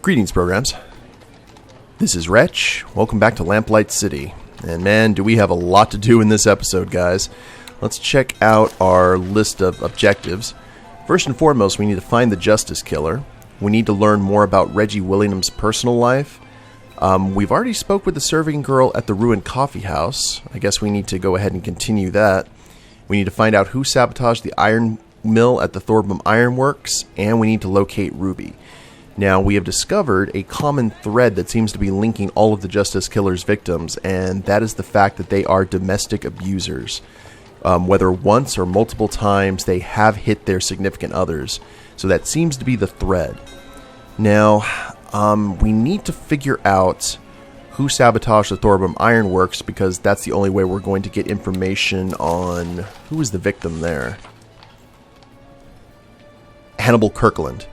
Greetings, programs. This is Wretch. Welcome back to Lamplight City. And man, do we have a lot to do in this episode, guys. Let's check out our list of objectives. First and foremost, we need to find the Justice Killer. We need to learn more about Reggie Willingham's personal life. We've already spoke with the serving girl at the ruined coffee house. I guess we need to go ahead and continue that. We need to find out who sabotaged the iron mill at the Thorbum Iron Works, and we need to locate Ruby. Now, we have discovered a common thread that seems to be linking all of the Justice Killer's victims, and that is the fact that they are domestic abusers. Whether once or multiple times, they have hit their significant others. So that seems to be the thread. Now, we need to figure out who sabotaged the Thorbum Iron Works, because that's the only way we're going to get information on who is the victim there. Hannibal Kirkland.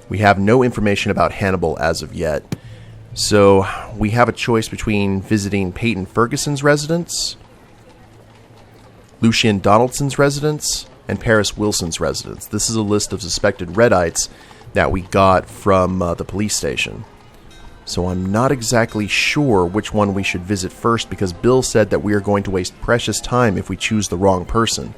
We have no information about Hannibal as of yet. So we have a choice between visiting Peyton Ferguson's residence, Lucien Donaldson's residence, and Paris Wilson's residence. This is a list of suspected Redites that we got from the police station. So I'm not exactly sure which one we should visit first, because Bill said that we are going to waste precious time if we choose the wrong person.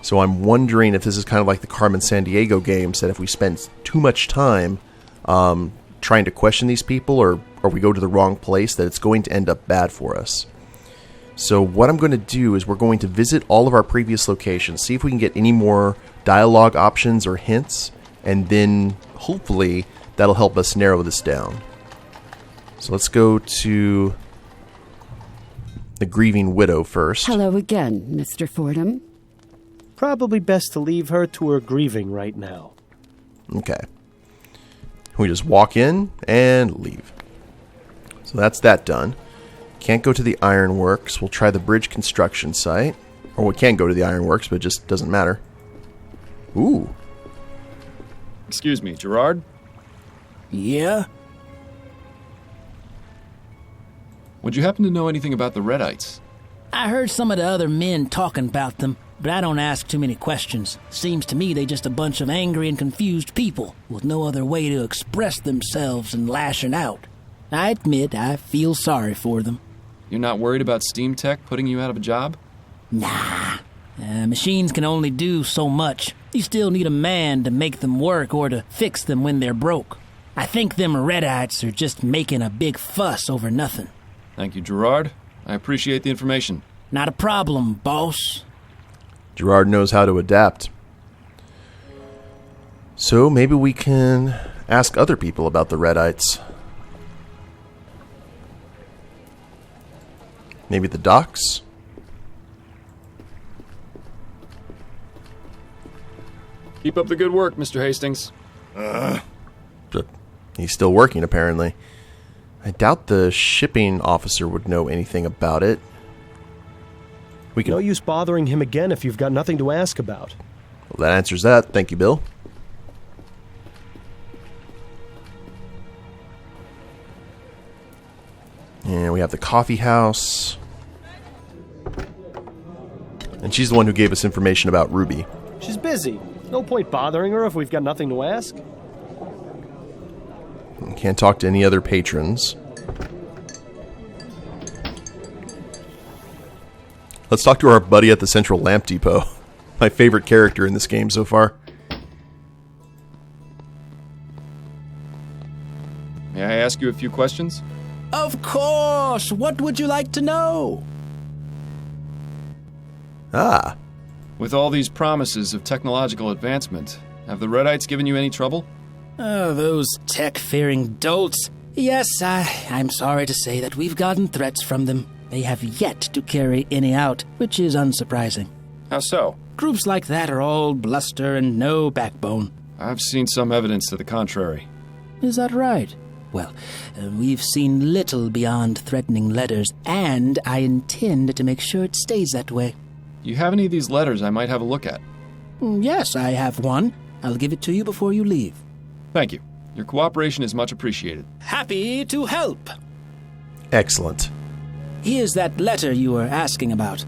So I'm wondering if this is kind of like the Carmen Sandiego games, that if we spend too much time trying to question these people, or we go to the wrong place, that it's going to end up bad for us. So what I'm going to do is we're going to visit all of our previous locations, see if we can get any more dialogue options or hints, and then hopefully that'll help us narrow this down. So let's go to the Grieving Widow first. Hello again, Mr. Fordham. Probably best to leave her to her grieving right now. Okay. We just walk in and leave. So that's that done. Can't go to the ironworks. We'll try the bridge construction site. Or we can go to the ironworks, but it just doesn't matter. Ooh. Excuse me, Gerard? Yeah? Would you happen to know anything about the Redites? I heard some of the other men talking about them, but I don't ask too many questions. Seems to me they just a bunch of angry and confused people with no other way to express themselves than lashing out. I admit I feel sorry for them. You're not worried about Steam Tech putting you out of a job? Nah. Machines can only do so much. You still need a man to make them work or to fix them when they're broke. I think them Redites are just making a big fuss over nothing. Thank you, Gerard. I appreciate the information. Not a problem, boss. Gerard knows how to adapt. So maybe we can ask other people about the Redites. Maybe the docks? Keep up the good work, Mr. Hastings. He's still working, apparently. I doubt the shipping officer would know anything about it. No use bothering him again if you've got nothing to ask about. Well, that answers that. Thank you, Bill. And we have the coffee house. And she's the one who gave us information about Ruby. She's busy. No point bothering her if we've got nothing to ask. Can't talk to any other patrons. Let's talk to our buddy at the Central Lamp Depot. My favorite character in this game so far. May I ask you a few questions? Of course! What would you like to know? Ah. With all these promises of technological advancement, have the Redites given you any trouble? Oh, those tech-fearing dolts. Yes, I'm sorry to say that we've gotten threats from them. They have yet to carry any out, which is unsurprising. How so? Groups like that are all bluster and no backbone. I've seen some evidence to the contrary. Is that right? Well, we've seen little beyond threatening letters, and I intend to make sure it stays that way. You have any of these letters I might have a look at? Yes, I have one. I'll give it to you before you leave. Thank you. Your cooperation is much appreciated. Happy to help. Excellent. Here's that letter you were asking about.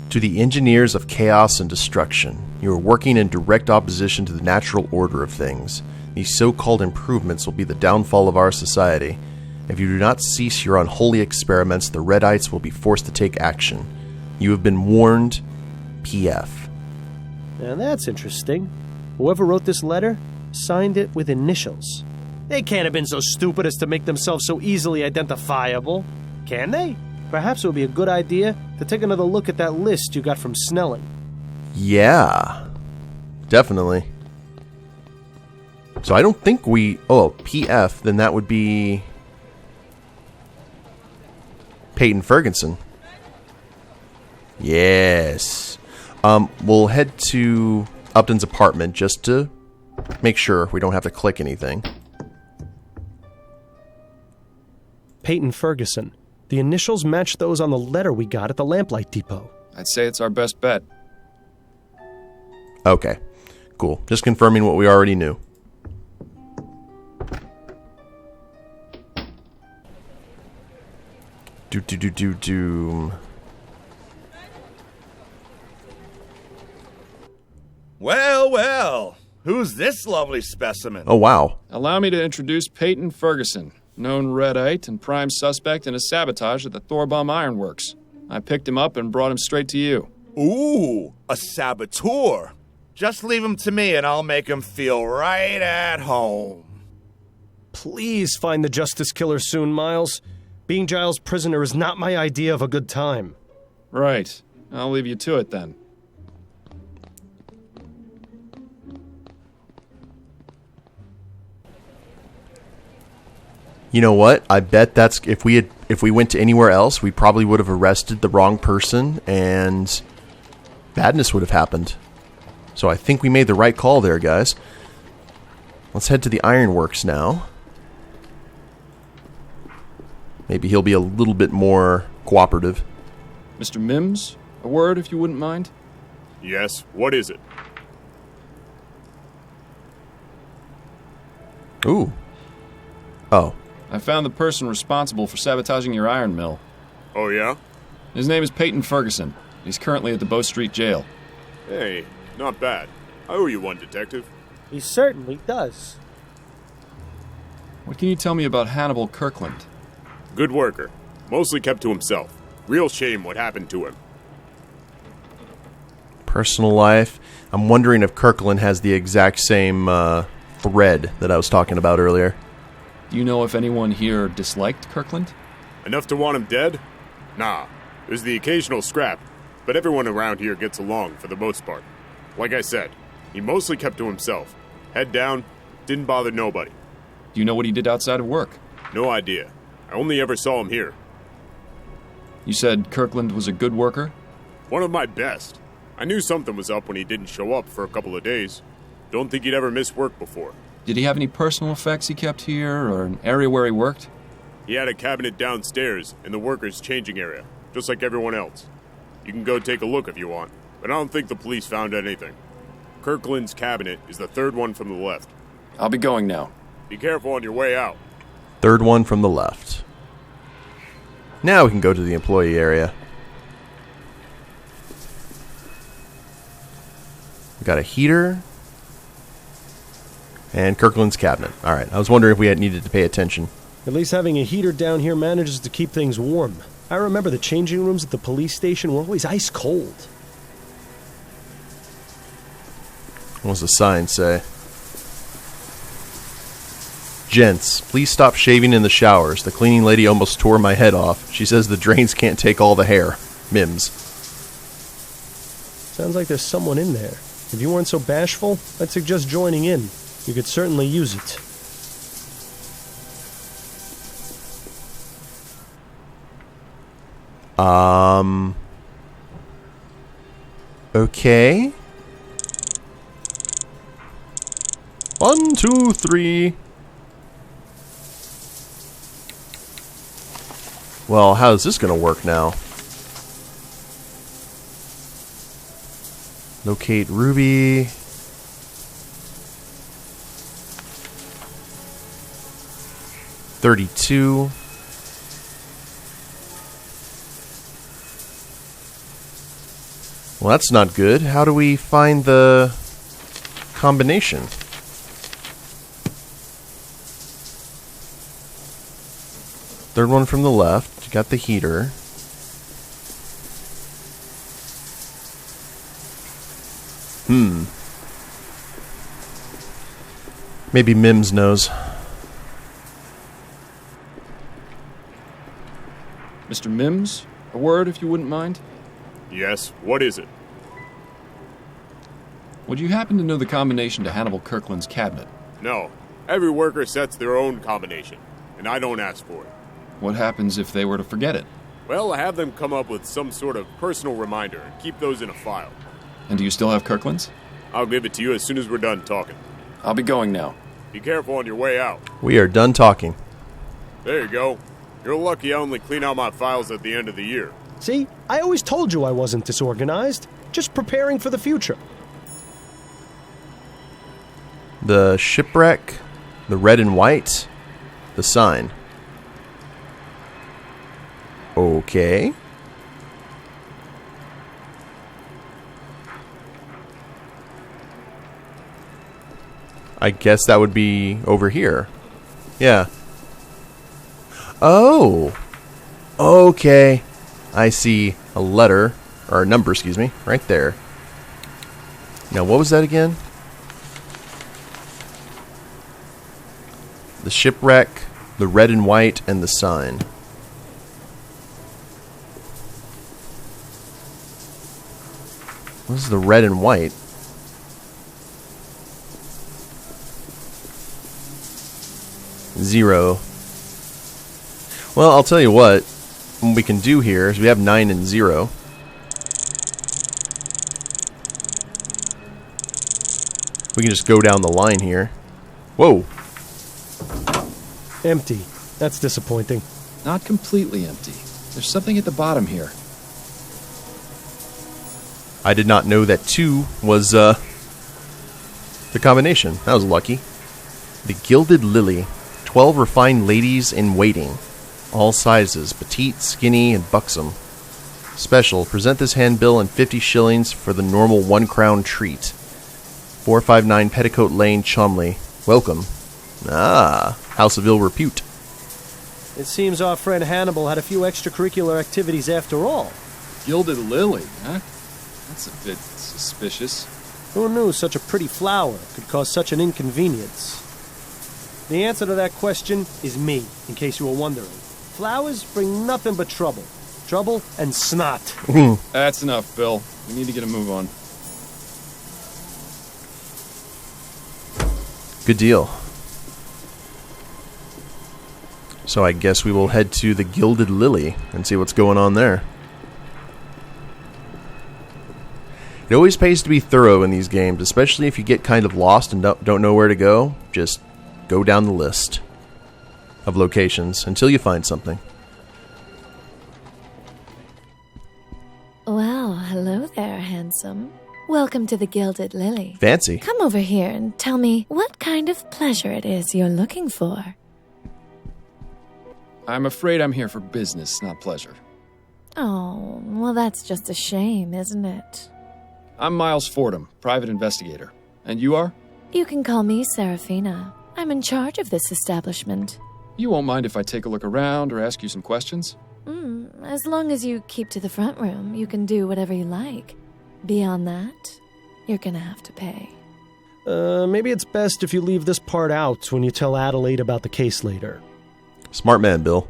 To the engineers of chaos and destruction, You are working in direct opposition to the natural order of things. These so-called improvements will be the downfall of our society. If you do not cease your unholy experiments, the Redites will be forced to take action. You have been warned, PF. Now that's interesting. Whoever wrote this letter signed it with initials. They can't have been so stupid as to make themselves so easily identifiable, can they? Perhaps it would be a good idea to take another look at that list you got from Snelling. Yeah, definitely. So I don't think we... Oh, PF, then that would be... Peyton Ferguson. Yes. We'll head to Upton's apartment just to make sure we don't have to click anything. Peyton Ferguson. The initials match those on the letter we got at the Lamplight Depot. I'd say it's our best bet. Okay, cool. Just confirming what we already knew. Do. Well, who's this lovely specimen? Oh, wow. Allow me to introduce Peyton Ferguson, known Redite and prime suspect in a sabotage at the Thorbum Ironworks. I picked him up and brought him straight to you. Ooh, a saboteur. Just leave him to me and I'll make him feel right at home. Please find the Justice Killer soon, Miles. Being Giles' prisoner is not my idea of a good time. Right. I'll leave you to it then. You know what? I bet that's if we went to anywhere else, we probably would have arrested the wrong person and badness would have happened. So I think we made the right call there, guys. Let's head to the Ironworks now. Maybe he'll be a little bit more cooperative. Mr. Mims, a word if you wouldn't mind? Yes, what is it? Ooh. Oh. I found the person responsible for sabotaging your iron mill. Oh, yeah? His name is Peyton Ferguson. He's currently at the Bow Street Jail. Hey, not bad. I owe you one, Detective. He certainly does. What can you tell me about Hannibal Kirkland? Good worker. Mostly kept to himself. Real shame what happened to him. Personal life. I'm wondering if Kirkland has the exact same thread that I was talking about earlier. Do you know if anyone here disliked Kirkland? Enough to want him dead? Nah. There's the occasional scrap, but everyone around here gets along for the most part. Like I said, he mostly kept to himself. Head down, didn't bother nobody. Do you know what he did outside of work? No idea. I only ever saw him here. You said Kirkland was a good worker? One of my best. I knew something was up when he didn't show up for a couple of days. Don't think he'd ever missed work before. Did he have any personal effects he kept here, or an area where he worked? He had a cabinet downstairs in the workers' changing area, just like everyone else. You can go take a look if you want, but I don't think the police found anything. Kirkland's cabinet is the third one from the left. I'll be going now. Be careful on your way out. Third one from the left. Now we can go to the employee area. We got a heater. And Kirkland's cabinet. Alright, I was wondering if we had needed to pay attention. At least having a heater down here manages to keep things warm. I remember the changing rooms at the police station were always ice cold. What does the sign say? Gents, please stop shaving in the showers. The cleaning lady almost tore my head off. She says the drains can't take all the hair. Mims. Sounds like there's someone in there. If you weren't so bashful, I'd suggest joining in. You could certainly use it. Okay. 1, 2, 3. Well, how is this going to work now? Locate Ruby. $32. Well, that's not good. How do we find the combination? Third one from the left. You got the heater. Maybe Mims knows. Mr. Mims, a word if you wouldn't mind? Yes, what is it? Would you happen to know the combination to Hannibal Kirkland's cabinet? No. Every worker sets their own combination, and I don't ask for it. What happens if they were to forget it? Well, I have them come up with some sort of personal reminder and keep those in a file. And do you still have Kirkland's? I'll give it to you as soon as we're done talking. I'll be going now. Be careful on your way out. We are done talking. There you go. You're lucky I only clean out my files at the end of the year. See, I always told you I wasn't disorganized. Just preparing for the future. The shipwreck, the red and white, the sign. Okay. I guess that would be over here. Yeah. Oh. Okay. I see a letter, or a number, excuse me, right there. Now, what was that again? The shipwreck, the red and white, and the sign. What is the red and white? Zero. Well, I'll tell you what we can do here is we have 9 and 0. We can just go down the line here. Whoa. Empty. That's disappointing. Not completely empty. There's something at the bottom here. I did not know that 2 was the combination. That was lucky. The Gilded Lily. 12 refined ladies in waiting. All sizes, petite, skinny, and buxom. Special, present this handbill and 50 shillings for the normal 1 crown treat. 459 Petticoat Lane, Chomley. Welcome. Ah, House of Ill Repute. It seems our friend Hannibal had a few extracurricular activities after all. Gilded Lily, huh? That's a bit suspicious. Who knew such a pretty flower could cause such an inconvenience? The answer to that question is me, in case you were wondering. Flowers bring nothing but trouble. Trouble and snot. That's enough, Bill. We need to get a move on. Good deal. So I guess we will head to the Gilded Lily and see what's going on there. It always pays to be thorough in these games, especially if you get kind of lost and don't know where to go. Just go down the list of locations until you find something. Well, hello there, handsome. Welcome to the Gilded Lily. Fancy. Come over here and tell me what kind of pleasure it is you're looking for. I'm afraid I'm here for business, not pleasure. Oh, well, that's just a shame, isn't it? I'm Miles Fordham, private investigator. And you are? You can call me Serafina. I'm in charge of this establishment. You won't mind if I take a look around or ask you some questions? As long as you keep to the front room, you can do whatever you like. Beyond that, you're gonna have to pay. Maybe it's best if you leave this part out when you tell Adelaide about the case later. Smart man, Bill.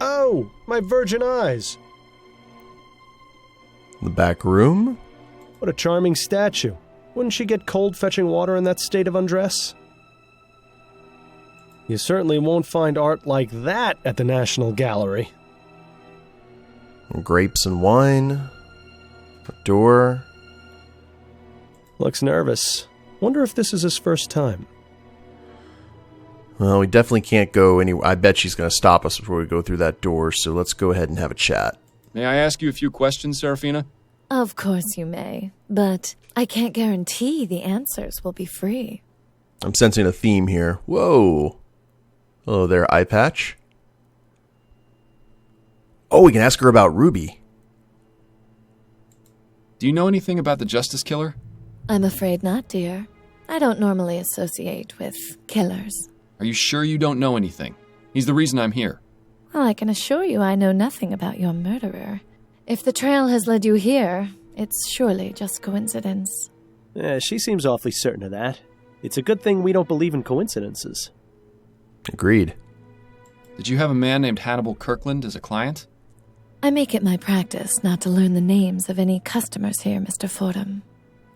Oh, my virgin eyes. The back room? What a charming statue. Wouldn't she get cold fetching water in that state of undress? You certainly won't find art like that at the National Gallery. Grapes and wine. A door. Looks nervous. Wonder if this is his first time. Well, we definitely can't go anywhere. I bet she's going to stop us before we go through that door, so let's go ahead and have a chat. May I ask you a few questions, Serafina? Of course you may, but I can't guarantee the answers will be free. I'm sensing a theme here. Whoa. Hello there, eye patch. Oh, we can ask her about Ruby. Do you know anything about the Justice Killer? I'm afraid not, dear. I don't normally associate with killers. Are you sure you don't know anything? He's the reason I'm here. Well, I can assure you I know nothing about your murderer. If the trail has led you here, it's surely just coincidence. She seems awfully certain of that. It's a good thing we don't believe in coincidences. Agreed. Did you have a man named Hannibal Kirkland as a client? I make it my practice not to learn the names of any customers here, Mr. Fordham.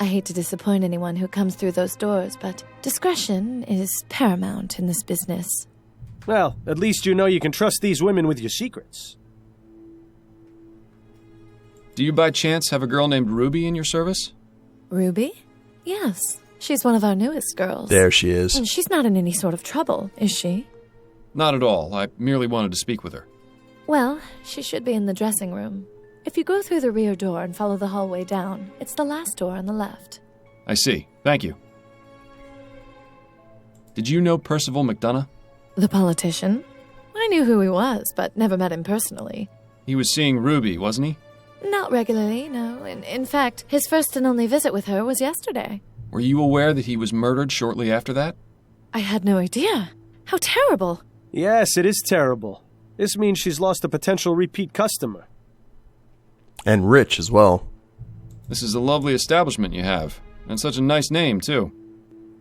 I hate to disappoint anyone who comes through those doors, but discretion is paramount in this business. Well, at least you know you can trust these women with your secrets. Do you by chance have a girl named Ruby in your service? Ruby? Yes, she's one of our newest girls. There she is. And she's not in any sort of trouble, is she? Not at all. I merely wanted to speak with her. Well, she should be in the dressing room. If you go through the rear door and follow the hallway down, it's the last door on the left. I see. Thank you. Did you know Percival McDonough? The politician? I knew who he was, but never met him personally. He was seeing Ruby, wasn't he? Not regularly, no. In fact, his first and only visit with her was yesterday. Were you aware that he was murdered shortly after that? I had no idea. How terrible. Yes, it is terrible. This means she's lost a potential repeat customer. And rich as well. This is a lovely establishment you have, and such a nice name, too.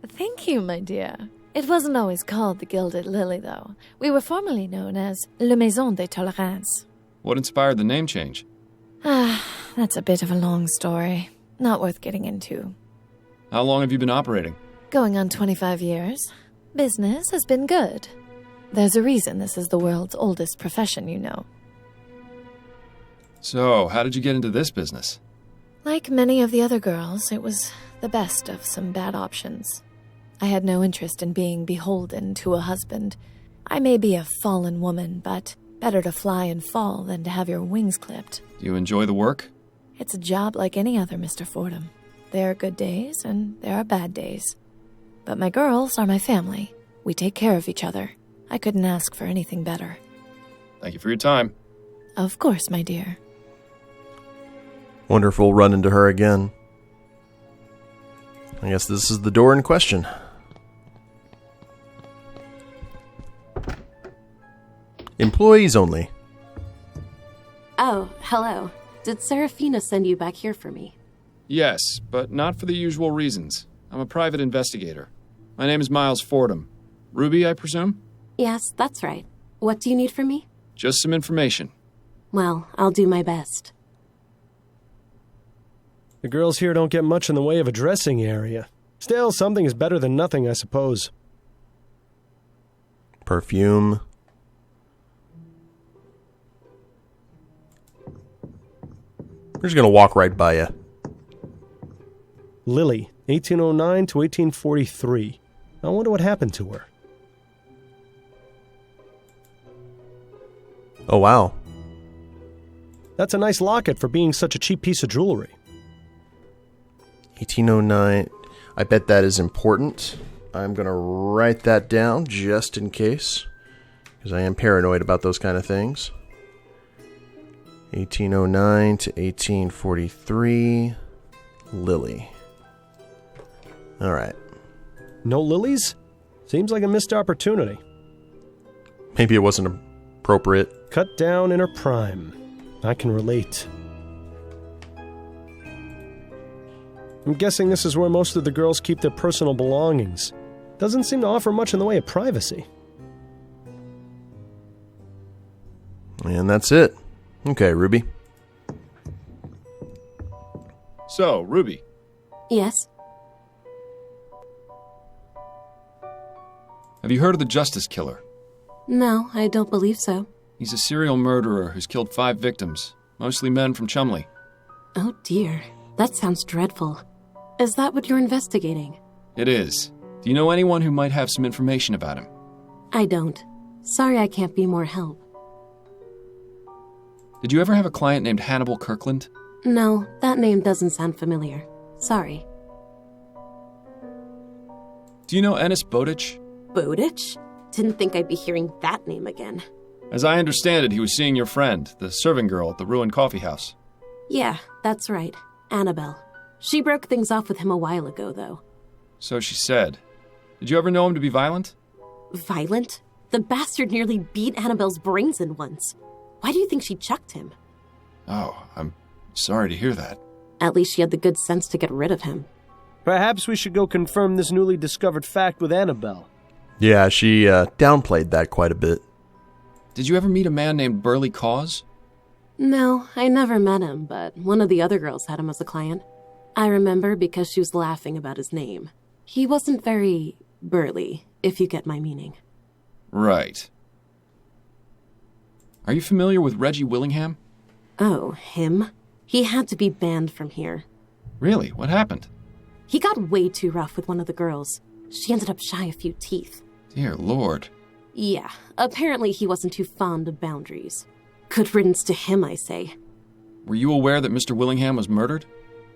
Thank you, my dear. It wasn't always called the Gilded Lily, though. We were formerly known as Le Maison de Tolérance. What inspired the name change? That's a bit of a long story. Not worth getting into. How long have you been operating? Going on 25 years. Business has been good. There's a reason this is the world's oldest profession, you know. So, how did you get into this business? Like many of the other girls, it was the best of some bad options. I had no interest in being beholden to a husband. I may be a fallen woman, but better to fly and fall than to have your wings clipped. Do you enjoy the work? It's a job like any other, Mr. Fordham. There are good days and there are bad days. But my girls are my family. We take care of each other. I couldn't ask for anything better. Thank you for your time. Of course, my dear. Wonder if we'll run into her again. I guess this is the door in question. Employees only. Oh, hello. Did Serafina send you back here for me? Yes, but not for the usual reasons. I'm a private investigator. My name is Miles Fordham. Ruby, I presume? Yes, that's right. What do you need from me? Just some information. Well, I'll do my best. The girls here don't get much in the way of a dressing area. Still, something is better than nothing, I suppose. Perfume. We're just going to walk right by you. Lily, 1809 to 1843. I wonder what happened to her. Oh, wow. That's a nice locket for being such a cheap piece of jewelry. 1809. I bet that is important. I'm going to write that down just in case, because I am paranoid about those kind of things. 1809 to 1843. Lily. All right. No lilies? Seems like a missed opportunity. Maybe it wasn't appropriate. Cut down in her prime. I can relate. I'm guessing this is where most of the girls keep their personal belongings. Doesn't seem to offer much in the way of privacy. And that's it. Okay, Ruby. So, Ruby, Yes? have you heard of the Justice Killer? No, I don't believe so. He's a serial murderer who's killed 5 victims, mostly men from Chumley. Oh dear, that sounds dreadful. Is that what you're investigating? It is. Do you know anyone who might have some information about him? I don't. Sorry I can't be more help. Did you ever have a client named Hannibal Kirkland? No, that name doesn't sound familiar. Sorry. Do you know Ennis Bowditch? Bowditch? Didn't think I'd be hearing that name again. As I understand it, he was seeing your friend, the serving girl at the ruined coffee house. Yeah, that's right. Annabelle. She broke things off with him a while ago, though. So she said. Did you ever know him to be violent? Violent? The bastard nearly beat Annabelle's brains in once. Why do you think she chucked him? Oh, I'm sorry to hear that. At least she had the good sense to get rid of him. Perhaps we should go confirm this newly discovered fact with Annabelle. Yeah, she downplayed that quite a bit. Did you ever meet a man named Burley Cause? No, I never met him, but one of the other girls had him as a client. I remember because she was laughing about his name. He wasn't very burly, if you get my meaning. Right. Are you familiar with Reggie Willingham? Oh, him? He had to be banned from here. Really? What happened? He got way too rough with one of the girls. She ended up shy a few teeth. Dear Lord. Yeah, apparently he wasn't too fond of boundaries. Good riddance to him, I say. Were you aware that Mr. Willingham was murdered?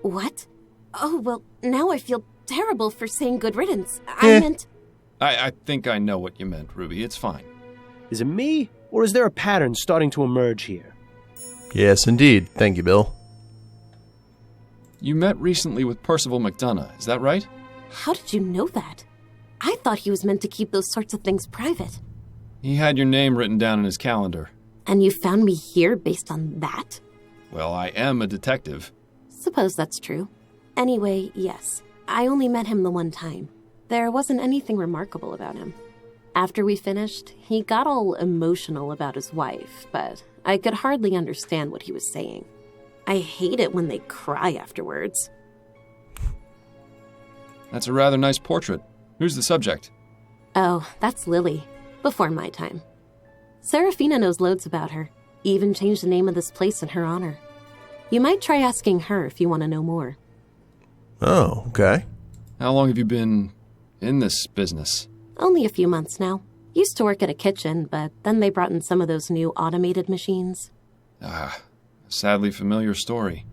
What? Oh, well, now I feel terrible for saying good riddance. I meant... I think I know what you meant, Ruby. It's fine. Is it me, or is there a pattern starting to emerge here? Yes, indeed. Thank you, Bill. You met recently with Percival McDonough, is that right? How did you know that? I thought he was meant to keep those sorts of things private. He had your name written down in his calendar. And you found me here based on that? Well, I am a detective. Suppose that's true. Anyway, yes. I only met him the one time. There wasn't anything remarkable about him. After we finished, he got all emotional about his wife, but I could hardly understand what he was saying. I hate it when they cry afterwards. That's a rather nice portrait. Who's the subject? Oh, that's Lily. Before my time. Serafina knows loads about her. Even changed the name of this place in her honor. You might try asking her if you want to know more. Oh, okay. How long have you been in this business? Only a few months now. Used to work at a kitchen, but then they brought in some of those new automated machines. Ah, a sadly familiar story.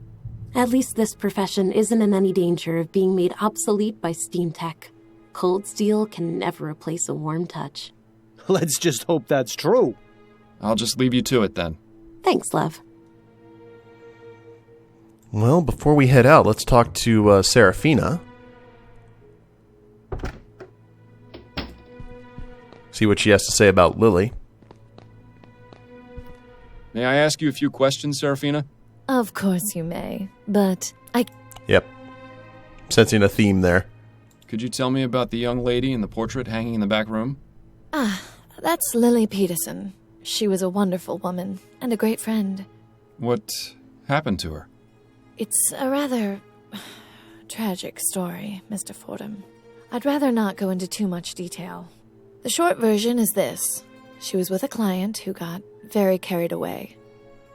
At least this profession isn't in any danger of being made obsolete by steam tech. Cold steel can never replace a warm touch. Let's just hope that's true. I'll just leave you to it then. Thanks, love. Well, before we head out, let's talk to Serafina. See what she has to say about Lily. May I ask you a few questions, Serafina? Of course you may, but Yep. Sensing a theme there. Could you tell me about the young lady in the portrait hanging in the back room? That's Lily Peterson. She was a wonderful woman and a great friend. What happened to her? It's a rather tragic story, Mr. Fordham. I'd rather not go into too much detail. The short version is this. She was with a client who got very carried away.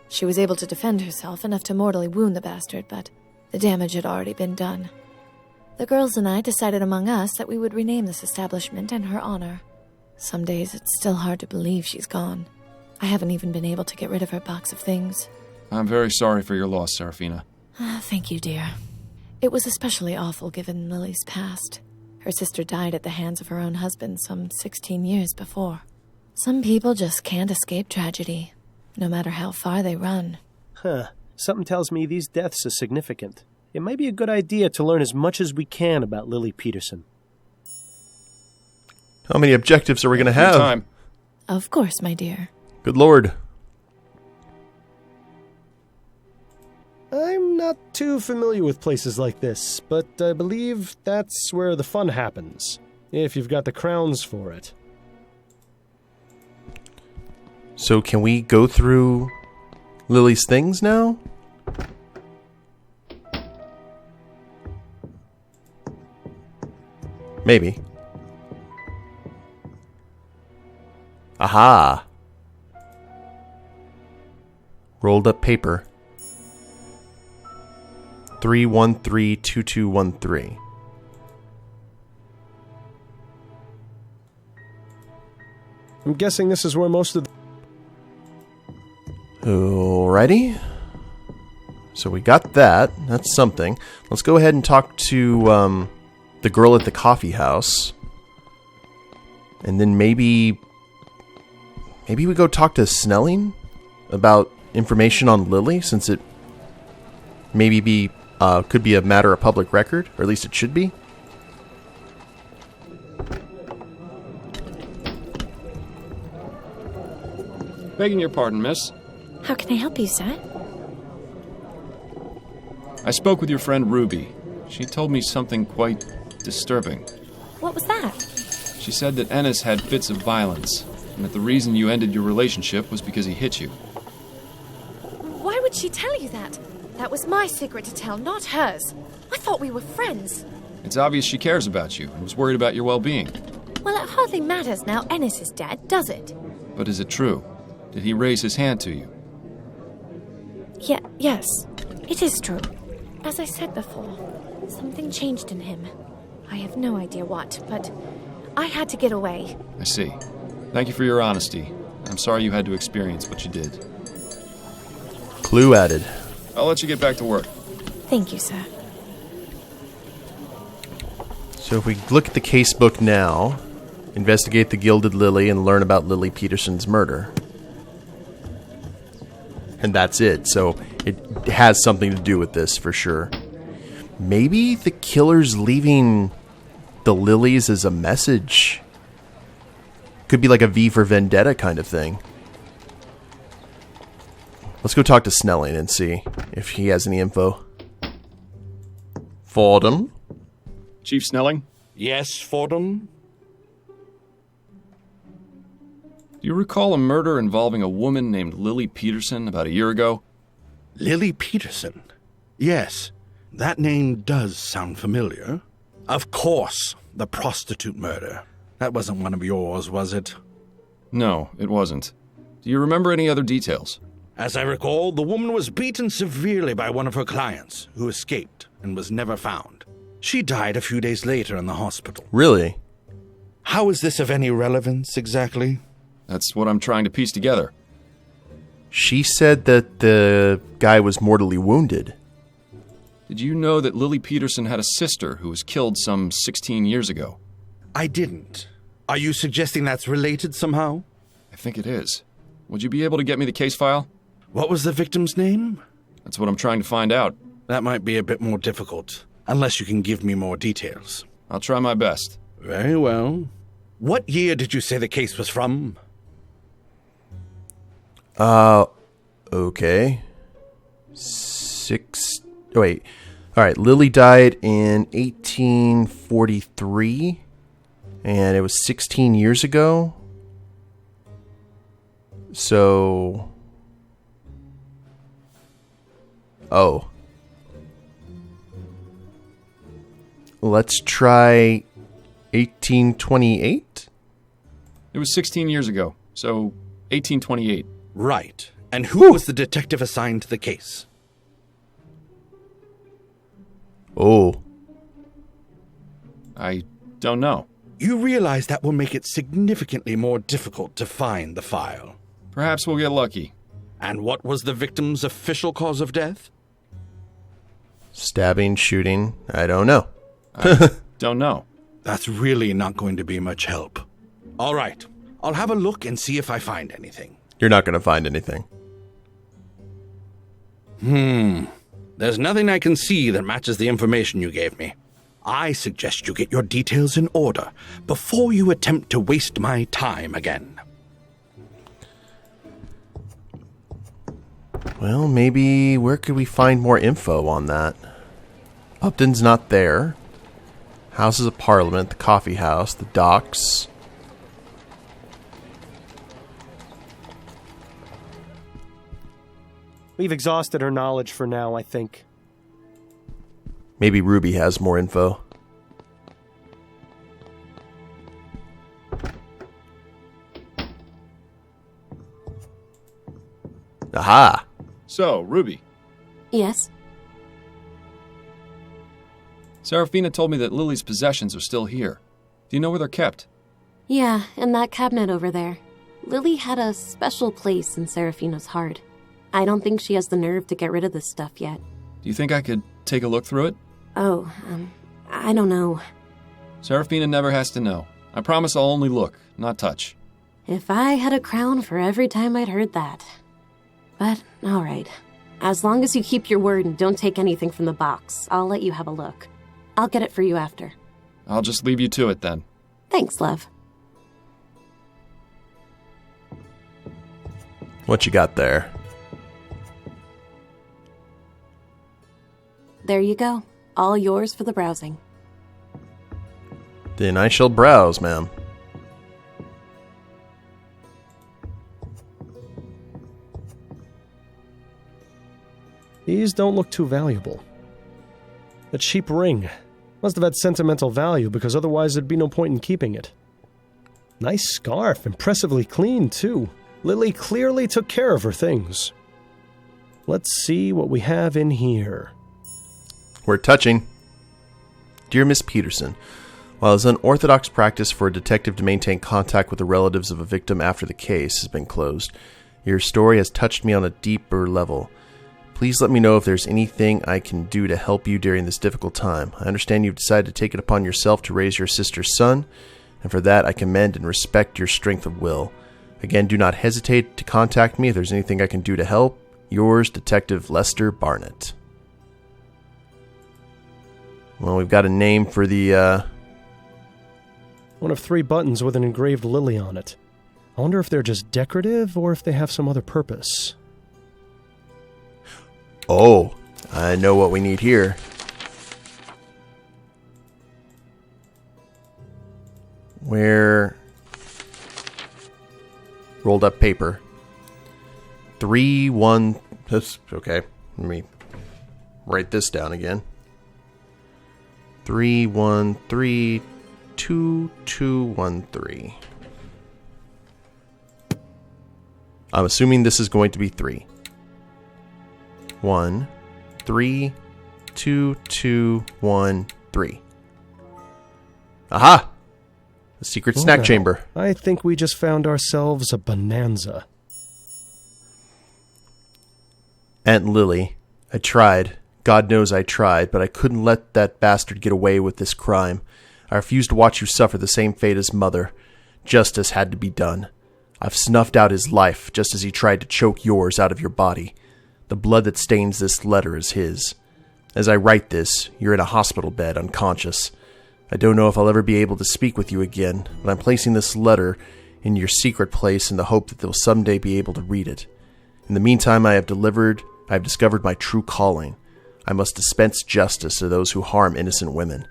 She was able to defend herself enough to mortally wound the bastard, but the damage had already been done. The girls and I decided among us that we would rename this establishment in her honor. Some days it's still hard to believe she's gone. I haven't even been able to get rid of her box of things. I'm very sorry for your loss, Serafina. Thank you, dear. It was especially awful given Lily's past. Her sister died at the hands of her own husband some 16 years before. Some people just can't escape tragedy, no matter how far they run. Something tells me these deaths are significant. It might be a good idea to learn as much as we can about Lily Peterson. How many objectives are we going to Your have? time. Of course, my dear. Good Lord. I'm not too familiar with places like this, but I believe that's where the fun happens, if you've got the crowns for it. So can we go through Lily's things now? Maybe. Aha! Rolled up paper. 3132213. I'm guessing this is where most of the... Alrighty. So we got that. That's something. Let's go ahead and talk to the girl at the coffee house. And then maybe we go talk to Snelling about information on Lily, since it maybe be could be a matter of public record, or at least it should be. Begging your pardon, miss. How can I help you, sir? I spoke with your friend Ruby. She told me something quite disturbing. What was that? She said that Ennis had fits of violence, and that the reason you ended your relationship was because he hit you. Why would she tell you that? That was my secret to tell, not hers. I thought we were friends. It's obvious she cares about you and was worried about your well-being. Well, it hardly matters now Ennis is dead, does it? But is it true? Did he raise his hand to you? Yes, it is true. As I said before, something changed in him. I have no idea what, but I had to get away. I see. Thank you for your honesty. I'm sorry you had to experience what you did. Clue added. I'll let you get back to work. Thank you, sir. So if we look at the casebook now, investigate the Gilded Lily and learn about Lily Peterson's murder. And that's it. So it has something to do with this for sure. Maybe the killer's leaving the lilies as a message. Could be like a V for Vendetta kind of thing. Let's go talk to Snelling and see if he has any info. Fordham? Chief Snelling? Yes, Fordham? Do you recall a murder involving a woman named Lily Peterson about a year ago? Lily Peterson? Yes, that name does sound familiar. Of course, the prostitute murder. That wasn't one of yours, was it? No, it wasn't. Do you remember any other details? As I recall, the woman was beaten severely by one of her clients, who escaped and was never found. She died a few days later in the hospital. Really? How is this of any relevance, exactly? That's what I'm trying to piece together. She said that the guy was mortally wounded. Did you know that Lily Peterson had a sister who was killed some 16 years ago? I didn't. Are you suggesting that's related somehow? I think it is. Would you be able to get me the case file? What was the victim's name? That's what I'm trying to find out. That might be a bit more difficult, unless you can give me more details. I'll try my best. Very well. What year did you say the case was from? Okay. Alright, Lily died in 1843, and it was 16 years ago. So... Oh. Let's try 1828? It was 16 years ago, so 1828. Right. And who was the detective assigned to the case? Oh. I don't know. You realize that will make it significantly more difficult to find the file. Perhaps we'll get lucky. And what was the victim's official cause of death? Stabbing, shooting, I don't know. I don't know. That's really not going to be much help. All right. I'll have a look and see if I find anything. You're not going to find anything. There's nothing I can see that matches the information you gave me. I suggest you get your details in order before you attempt to waste my time again. Well, maybe where could we find more info on that? Upton's not there. Houses of Parliament, the coffee house, the docks. We've exhausted her knowledge for now, I think. Maybe Ruby has more info. Aha! So, Ruby. Yes? Serafina told me that Lily's possessions are still here. Do you know where they're kept? Yeah, in that cabinet over there. Lily had a special place in Serafina's heart. I don't think she has the nerve to get rid of this stuff yet. Do you think I could take a look through it? Oh, I don't know. Serafina never has to know. I promise I'll only look, not touch. If I had a crown for every time I'd heard that. But, all right. As long as you keep your word and don't take anything from the box, I'll let you have a look. I'll get it for you after. I'll just leave you to it then. Thanks, love. What you got there? There you go. All yours for the browsing. Then I shall browse, ma'am. These don't look too valuable. A cheap ring. Must have had sentimental value, because otherwise there'd be no point in keeping it. Nice scarf, impressively clean, too. Lily clearly took care of her things. Let's see what we have in here. We're touching. Dear Miss Peterson, while it's unorthodox practice for a detective to maintain contact with the relatives of a victim after the case has been closed, your story has touched me on a deeper level. Please let me know if there's anything I can do to help you during this difficult time. I understand you've decided to take it upon yourself to raise your sister's son, and for that I commend and respect your strength of will. Again, do not hesitate to contact me if there's anything I can do to help. Yours, Detective Lester Barnett. Well, we've got a name for the, One of 3 buttons with an engraved lily on it. I wonder if they're just decorative or if they have some other purpose. Oh, I know what we need here. Where... rolled up paper. 3-1... Okay, let me write this down again. 3-1-3-2-2-1-3. I'm assuming this is going to be 3. 1, 3, 2, 2, 1, 3. Aha! The secret snack chamber. I think we just found ourselves a bonanza. Aunt Lily, I tried. God knows I tried, but I couldn't let that bastard get away with this crime. I refused to watch you suffer the same fate as Mother. Justice had to be done. I've snuffed out his life, just as he tried to choke yours out of your body. The blood that stains this letter is his. As I write this, you're in a hospital bed, unconscious. I don't know if I'll ever be able to speak with you again, but I'm placing this letter in your secret place in the hope that they'll someday be able to read it. In the meantime, I have discovered my true calling. I must dispense justice to those who harm innocent women.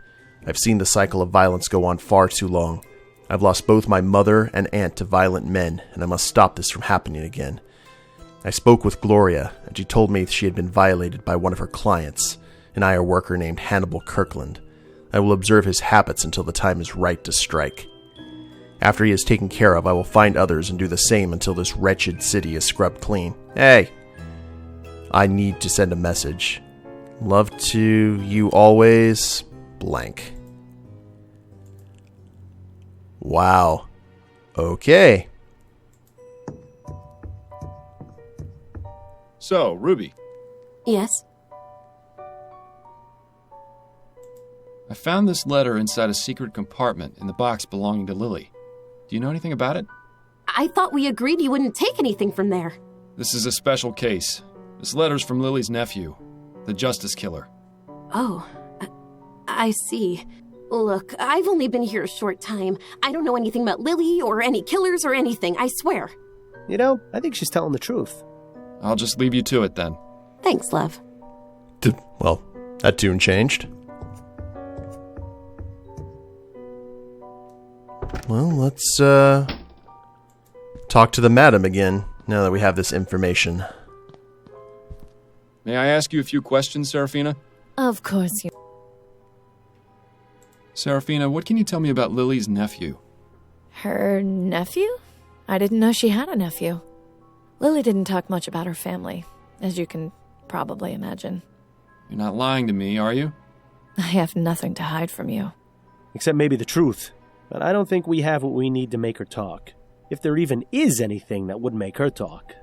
I've seen the cycle of violence go on far too long. I've lost both my mother and aunt to violent men, and I must stop this from happening again. I spoke with Gloria, and she told me she had been violated by one of her clients, an IR worker named Hannibal Kirkland. I will observe his habits until the time is right to strike. After he is taken care of, I will find others and do the same until this wretched city is scrubbed clean. Hey! I need to send a message. Love to you always, blank. Wow. Okay. So, Ruby, Yes? I found this letter inside a secret compartment in the box belonging to Lily. Do you know anything about it? I thought we agreed you wouldn't take anything from there. This is a special case. This letter's from Lily's nephew, the Justice Killer. Oh, I see. Look, I've only been here a short time. I don't know anything about Lily or any killers or anything, I swear. You know, I think she's telling the truth. I'll just leave you to it then. Thanks, love. Well, that tune changed. Well, let's talk to the madam again, now that we have this information. May I ask you a few questions, Serafina? Of course you... Serafina, what can you tell me about Lily's nephew? Her nephew? I didn't know she had a nephew. Lily didn't talk much about her family, as you can probably imagine. You're not lying to me, are you? I have nothing to hide from you. Except maybe the truth. But I don't think we have what we need to make her talk. If there even is anything that would make her talk.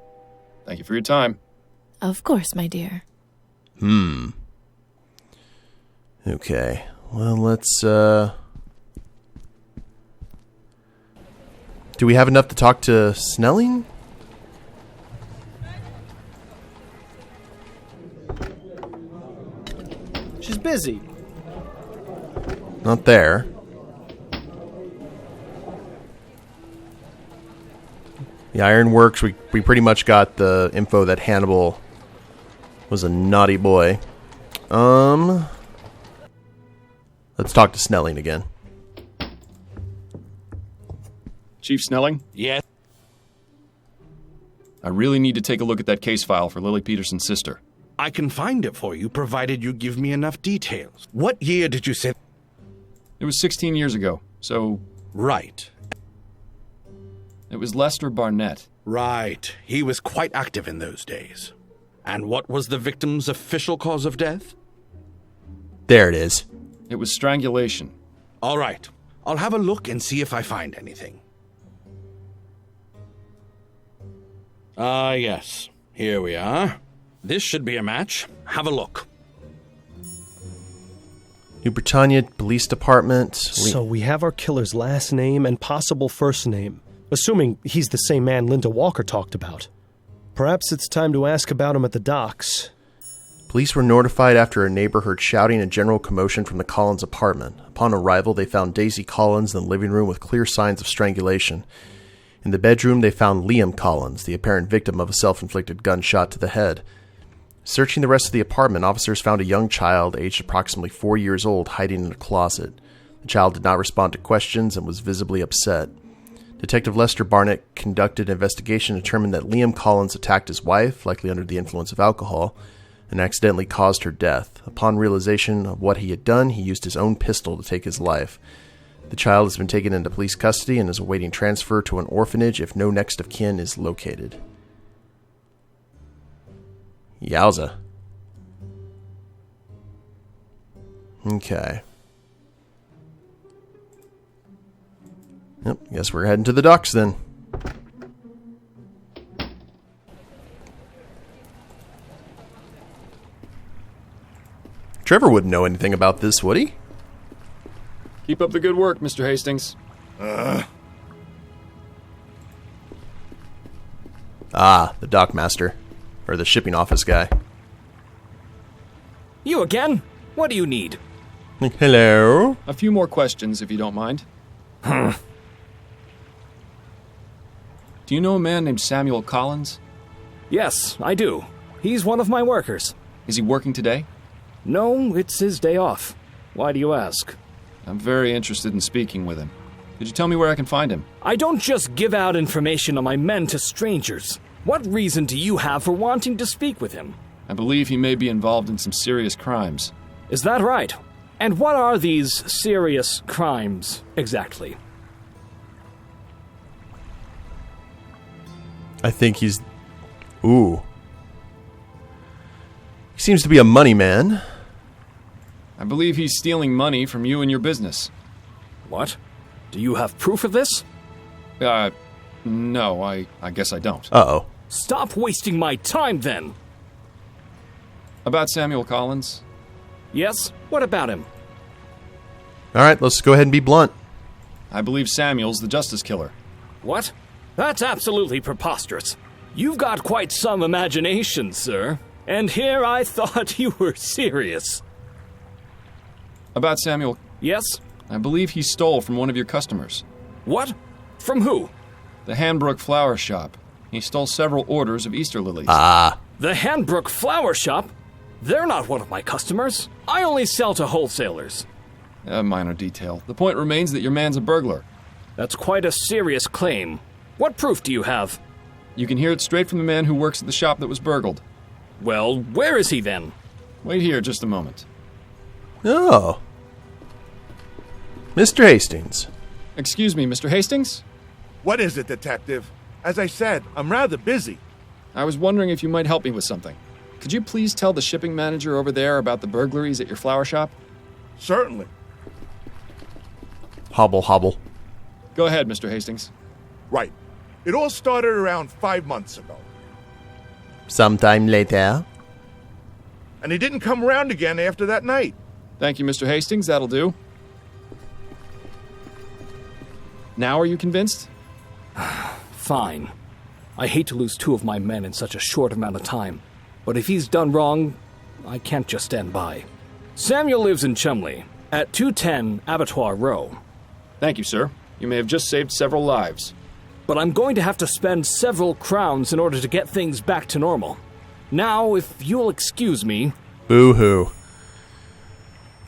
Thank you for your time. Of course, my dear. Okay. Well, let's, do we have enough to talk to Snelling? busy. Not there. The ironworks, we pretty much got the info that Hannibal was a naughty boy. Let's talk to Snelling again. Chief Snelling? Yes? I really need to take a look at that case file for Lily Peterson's sister. I can find it for you, provided you give me enough details. What year did you say? It was 16 years ago, so Right. it was Lester Barnett. Right. He was quite active in those days. And what was the victim's official cause of death? There it is. It was strangulation. All right. I'll have a look and see if I find anything. Yes. Here we are. This should be a match. Have a look. New Britannia Police Department. So we have our killer's last name and possible first name, assuming he's the same man Linda Walker talked about. Perhaps it's time to ask about him at the docks. Police were notified after a neighbor heard shouting and general commotion from the Collins apartment. Upon arrival, they found Daisy Collins in the living room with clear signs of strangulation. In the bedroom, they found Liam Collins, the apparent victim of a self-inflicted gunshot to the head. Searching the rest of the apartment, officers found a young child, aged approximately 4 years old, hiding in a closet. The child did not respond to questions and was visibly upset. Detective Lester Barnett conducted an investigation and determined that Liam Collins attacked his wife, likely under the influence of alcohol, and accidentally caused her death. Upon realization of what he had done, he used his own pistol to take his life. The child has been taken into police custody and is awaiting transfer to an orphanage if no next of kin is located. Yowza. Okay. Yep, guess we're heading to the docks then. Trevor wouldn't know anything about this, would he? Keep up the good work, Mr. Hastings. The dockmaster. Or the shipping office guy. You again? What do you need? Hello? A few more questions, if you don't mind. Do you know a man named Samuel Collins? Yes, I do. He's one of my workers. Is he working today? No, it's his day off. Why do you ask? I'm very interested in speaking with him. Could you tell me where I can find him? I don't just give out information on my men to strangers. What reason do you have for wanting to speak with him? I believe he may be involved in some serious crimes. Is that right? And what are these serious crimes, exactly? I think he's... Ooh. He seems to be a money man. I believe he's stealing money from you and your business. What? Do you have proof of this? No, I guess I don't. Uh-oh. Stop wasting my time, then! About Samuel Collins? Yes? What about him? Alright, let's go ahead and be blunt. I believe Samuel's the justice killer. What? That's absolutely preposterous. You've got quite some imagination, sir. And here I thought you were serious. About Samuel... Yes? I believe he stole from one of your customers. What? From who? The Hanbrook Flower Shop. He stole several orders of Easter lilies. The Hanbrook Flower Shop? They're not one of my customers. I only sell to wholesalers. A minor detail. The point remains that your man's a burglar. That's quite a serious claim. What proof do you have? You can hear it straight from the man who works at the shop that was burgled. Well, where is he then? Wait here just a moment. Oh. Mr. Hastings. Excuse me, Mr. Hastings? What is it, Detective? As I said, I'm rather busy. I was wondering if you might help me with something. Could you please tell the shipping manager over there about the burglaries at your flower shop? Certainly. Hobble, hobble. Go ahead, Mr. Hastings. Right. It all started around 5 months ago. Sometime later. And he didn't come around again after that night. Thank you, Mr. Hastings. That'll do. Now are you convinced? Fine. I hate to lose 2 of my men in such a short amount of time. But if he's done wrong, I can't just stand by. Samuel lives in Chumley, at 210 Abattoir Row. Thank you, sir. You may have just saved several lives. But I'm going to have to spend several crowns in order to get things back to normal. Now, if you'll excuse me... Boo-hoo.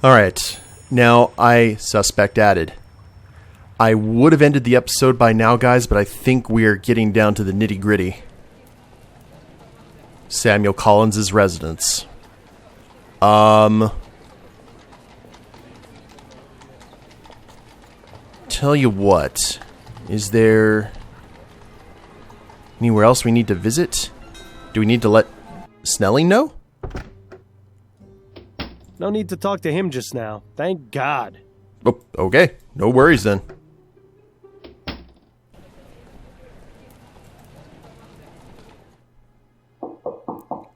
Alright, now I suspect added. I would have ended the episode by now, guys, but I think we're getting down to the nitty-gritty. Samuel Collins' residence. Tell you what, is there anywhere else we need to visit? Do we need to let Snelling know? No need to talk to him just now. Thank God. Oh, okay, no worries then.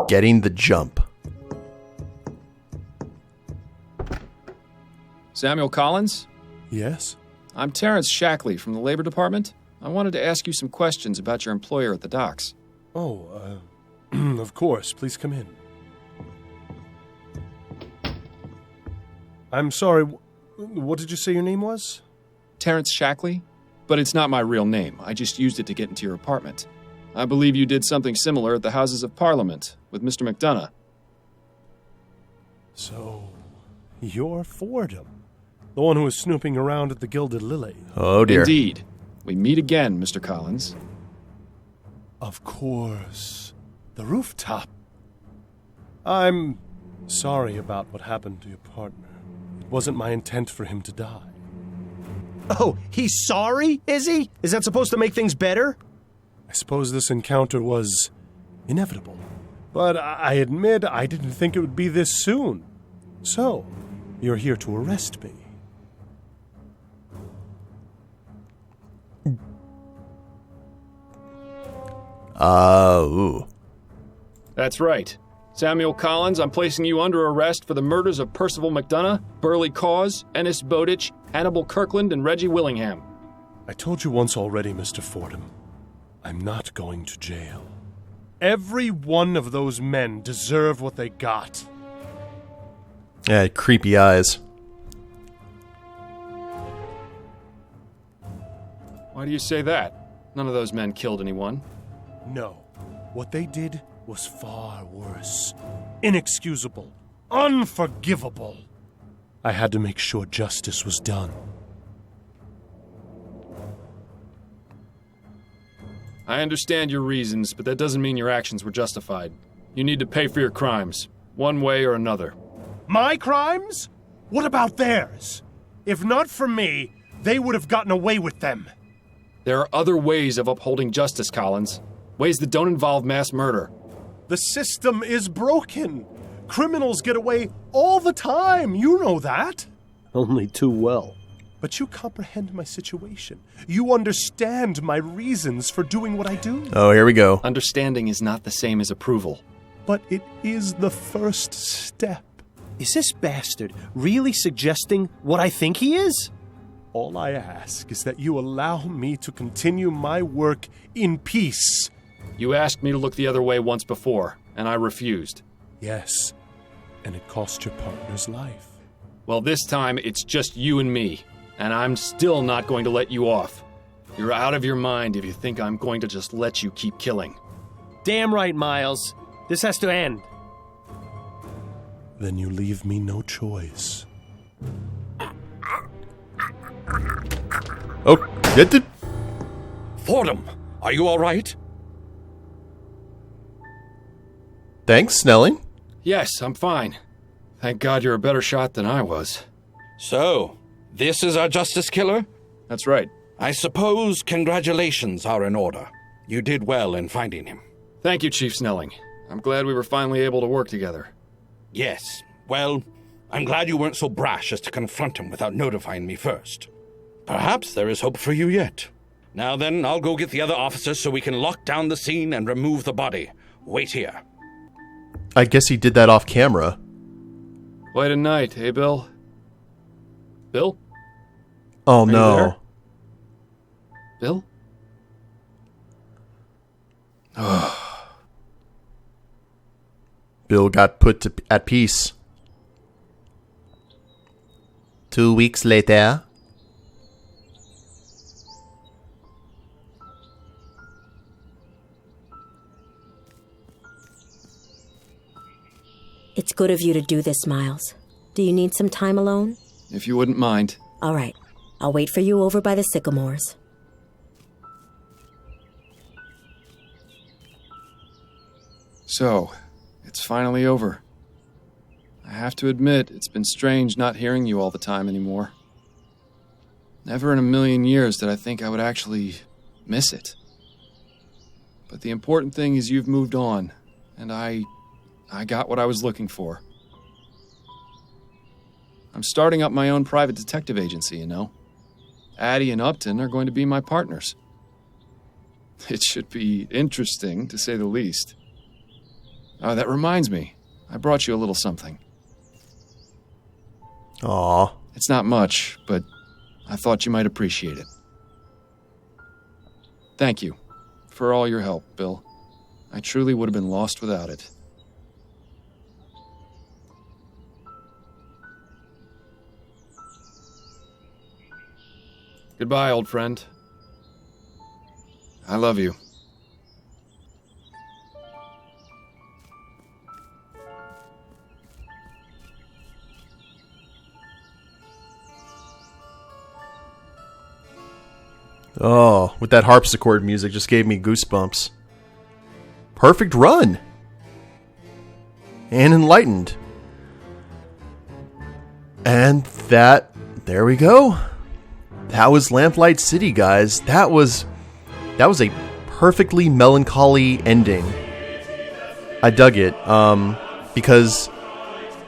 Getting the jump. Samuel Collins? Yes? I'm Terrence Shackley from the Labor Department. I wanted to ask you some questions about your employer at the docks. Oh, of course. Please come in. I'm sorry, what did you say your name was? Terrence Shackley? But it's not my real name. I just used it to get into your apartment. I believe you did something similar at the Houses of Parliament with Mr. McDonough. So, you're Fordham. The one who was snooping around at the Gilded Lily. Oh, dear. Indeed. We meet again, Mr. Collins. Of course. The rooftop. I'm sorry about what happened to your partner. It wasn't my intent for him to die. Oh, he's sorry, is he? Is that supposed to make things better? I suppose this encounter was inevitable. But I admit I didn't think it would be this soon. So, you're here to arrest me. Ooh. That's right. Samuel Collins, I'm placing you under arrest for the murders of Percival McDonough, Burley Cause, Ennis Bowditch, Hannibal Kirkland, and Reggie Willingham. I told you once already, Mr. Fordham. I'm not going to jail. Every one of those men deserved what they got. Yeah, creepy eyes. Why do you say that? None of those men killed anyone. No. What they did was far worse. Inexcusable. Unforgivable. I had to make sure justice was done. I understand your reasons, but that doesn't mean your actions were justified. You need to pay for your crimes, one way or another. My crimes? What about theirs? If not for me, they would have gotten away with them. There are other ways of upholding justice, Collins. Ways that don't involve mass murder. The system is broken. Criminals get away all the time. You know that. Only too well. But you comprehend my situation. You understand my reasons for doing what I do. Oh, here we go. Understanding is not the same as approval. But it is the first step. Is this bastard really suggesting what I think he is? All I ask is that you allow me to continue my work in peace. You asked me to look the other way once before, and I refused. Yes, and it cost your partner's life. Well, this time it's just you and me, and I'm still not going to let you off. You're out of your mind if you think I'm going to just let you keep killing. Damn right, Miles. This has to end. Then you leave me no choice. Oh, get it. Fordham, are you all right? Thanks, Snelling. Yes, I'm fine. Thank God you're a better shot than I was. So, this is our justice killer? That's right. I suppose congratulations are in order. You did well in finding him. Thank you, Chief Snelling. I'm glad we were finally able to work together. Yes. Well, I'm glad you weren't so brash as to confront him without notifying me first. Perhaps there is hope for you yet. Now then, I'll go get the other officers so we can lock down the scene and remove the body. Wait here. I guess he did that off camera. Quite a night, eh, Bill? Bill? Oh, Are you no. there? Bill? Bill got put at peace. 2 weeks later. It's good of you to do this, Miles. Do you need some time alone? If you wouldn't mind. All right. I'll wait for you over by the sycamores. So, it's finally over. I have to admit, it's been strange not hearing you all the time anymore. Never in a million years did I think I would actually miss it. But the important thing is you've moved on, and I got what I was looking for. I'm starting up my own private detective agency, you know. Addie and Upton are going to be my partners. It should be interesting, to say the least. Oh, that reminds me. I brought you a little something. Aw. It's not much, but I thought you might appreciate it. Thank you for all your help, Bill. I truly would have been lost without it. Goodbye, old friend. I love you. Oh, with that harpsichord music just gave me goosebumps. Perfect run. And enlightened. And there we go. That was Lamplight City, guys. That was a perfectly melancholy ending. I dug it, because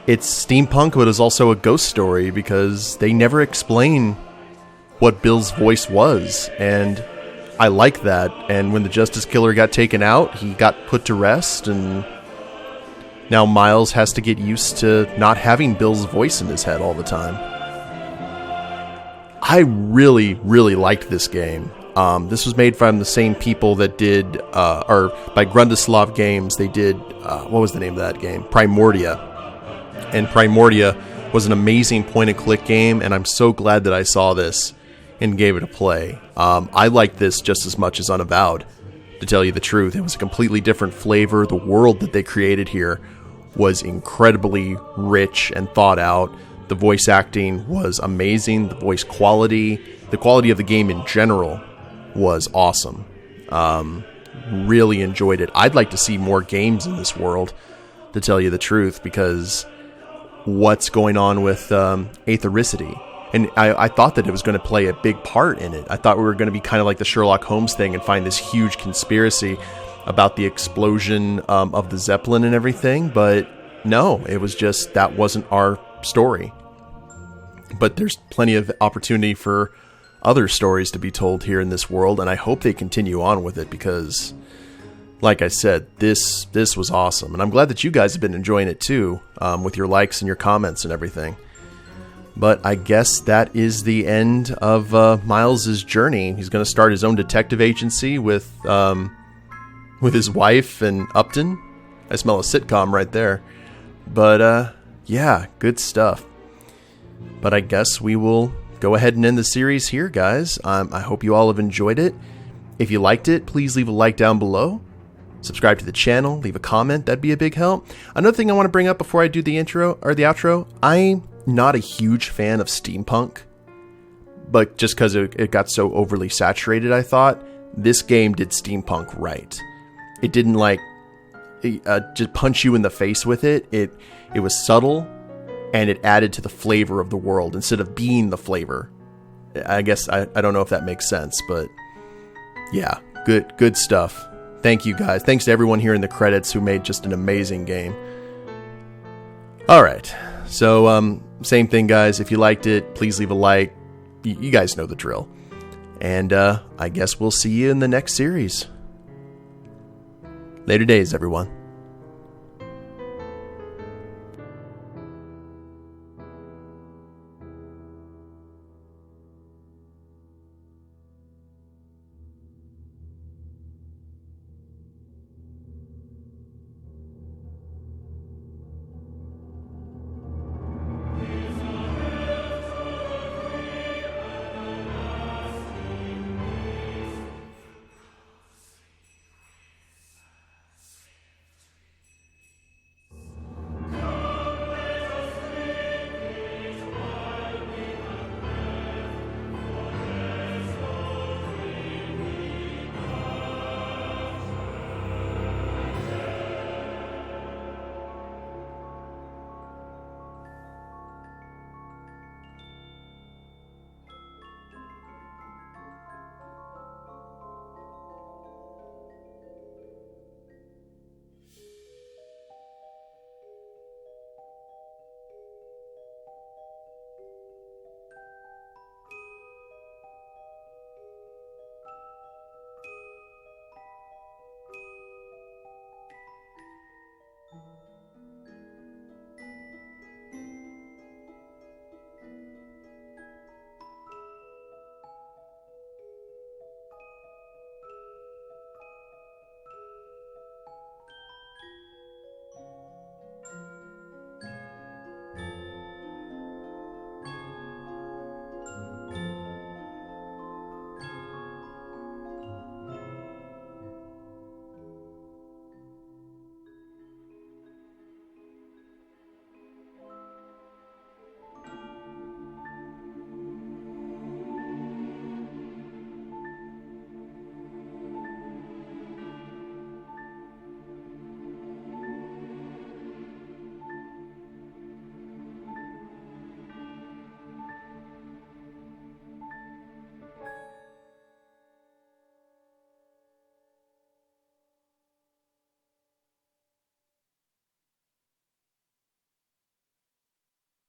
it's steampunk, but it's also a ghost story, because they never explain what Bill's voice was, and I like that. And when the Justice Killer got taken out, he got put to rest, and now Miles has to get used to not having Bill's voice in his head all the time. I really, really liked this game. This was made from the same people that did, or by Grundislav Games, they did, what was the name of that game? Primordia. And Primordia was an amazing point-and-click game, and I'm so glad that I saw this and gave it a play. I liked this just as much as Unavowed, to tell you the truth. It was a completely different flavor. The world that they created here was incredibly rich and thought out. The voice acting was amazing. The voice quality, the quality of the game in general was awesome. Really enjoyed it. I'd like to see more games in this world, to tell you the truth, because what's going on with Aethericity? And I thought that it was going to play a big part in it. I thought we were going to be kind of like the Sherlock Holmes thing and find this huge conspiracy about the explosion of the Zeppelin and everything. But no, it was just, that wasn't our story. But there's plenty of opportunity for other stories to be told here in this world, and I hope they continue on with it, because, like I said, this was awesome. And I'm glad that you guys have been enjoying it too, with your likes and your comments and everything. But I guess that is the end of Miles's journey. He's going to start his own detective agency with his wife and Upton. I smell a sitcom right there. But yeah, good stuff. But I guess we will go ahead and end the series here, guys. I hope you all have enjoyed it. If you liked it, please leave a like down below. Subscribe to the channel, leave a comment, that'd be a big help. Another thing I want to bring up before I do the intro or the outro, I'm not a huge fan of steampunk, but just because it got so overly saturated, I thought this game did steampunk right. It didn't just punch you in the face with it. It was subtle, and it added to the flavor of the world instead of being the flavor. I guess I don't know if that makes sense, but yeah, good stuff. Thank you guys. Thanks to everyone here in the credits who made just an amazing game. All right. So, same thing, guys. If you liked it, please leave a like. You guys know the drill. And I guess we'll see you in the next series. Later days, everyone.